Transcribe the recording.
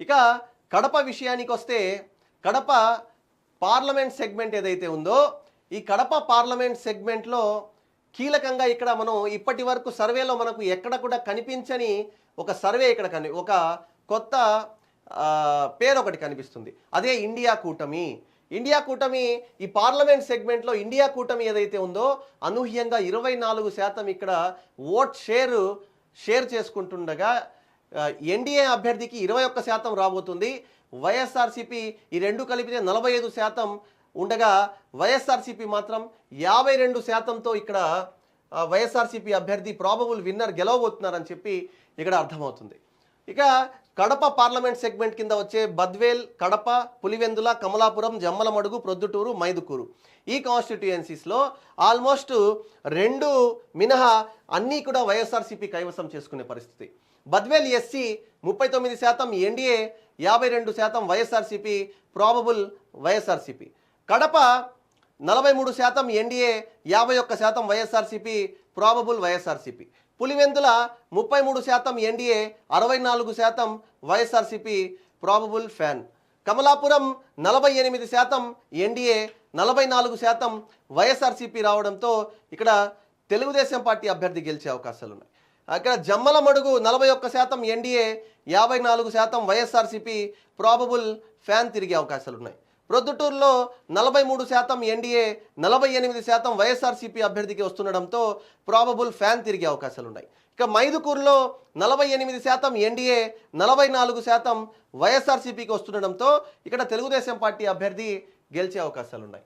ఇక కడప విషయానికి వస్తే కడప పార్లమెంట్ సెగ్మెంట్ ఏదైతే ఉందో ఈ కడప పార్లమెంట్ సెగ్మెంట్లో కీలకంగా ఇక్కడ మనం ఇప్పటి వరకు సర్వేలో మనకు ఎక్కడ కూడా కనిపించని ఒక సర్వే ఇక్కడ ఒక కొత్త పేరు ఒకటి కనిపిస్తుంది. అదే ఇండియా కూటమి. ఇండియా కూటమి ఈ పార్లమెంట్ సెగ్మెంట్లో ఇండియా కూటమి ఏదైతే ఉందో అనూహ్యంగా 24% ఇక్కడ ఓట్ షేర్ చేసుకుంటుండగా ఎన్డీఏ అభ్యర్థికి 21% రాబోతుంది. వైఎస్ఆర్సీపీ ఈ రెండు కలిపితే 45% ఉండగా వైఎస్ఆర్సీపీ మాత్రం 52%తో ఇక్కడ వైఎస్ఆర్సీపీ అభ్యర్థి ప్రాబబుల్ విన్నర్ గెలవబోతున్నారని చెప్పి ఇక్కడ అర్థమవుతుంది. ఇక కడప పార్లమెంట్ సెగ్మెంట్ కింద వచ్చే బద్వేల్, కడప, పులివెందుల, కమలాపురం, జమ్మలమడుగు, ప్రొద్దుటూరు, మైదుకూరు ఈ కాన్స్టిట్యుయెన్సీస్లో ఆల్మోస్ట్ 2 మినహా అన్నీ కూడా వైఎస్ఆర్సీపీ కైవసం చేసుకునే పరిస్థితి. Badvel SC 39%, NDA 52%, YSRCP probable YSRCP. Kadapa 43%, NDA 51%, YSRCP probable YSRCP. Pulivendula 33%, NDA 64%, YSRCP probable fan. Kamalapuram 48%, NDA 44%, YSRCP రావడంతో ఇక్కడ తెలుగుదేశం పార్టీ అభ్యర్థి గెలిచే అవకాశాలు ఉన్నాయి. అక్కడ Jammalamadugu 41%, NDA 54%, YSRCP probable fan తిరిగే అవకాశాలు ఉన్నాయి. ప్రొద్దుటూరులో 43%, ఎన్డీఏ 48%, వైఎస్ఆర్సీపీ అభ్యర్థికి వస్తుండడంతో ప్రాబబుల్ ఫ్యాన్ తిరిగే అవకాశాలు ఉన్నాయి. ఇక మైదుకూరులో 48%, ఎన్డీఏ 44%, వైఎస్ఆర్సీపీకి వస్తుండడంతో ఇక్కడ తెలుగుదేశం పార్టీ అభ్యర్థి గెలిచే అవకాశాలు ఉన్నాయి.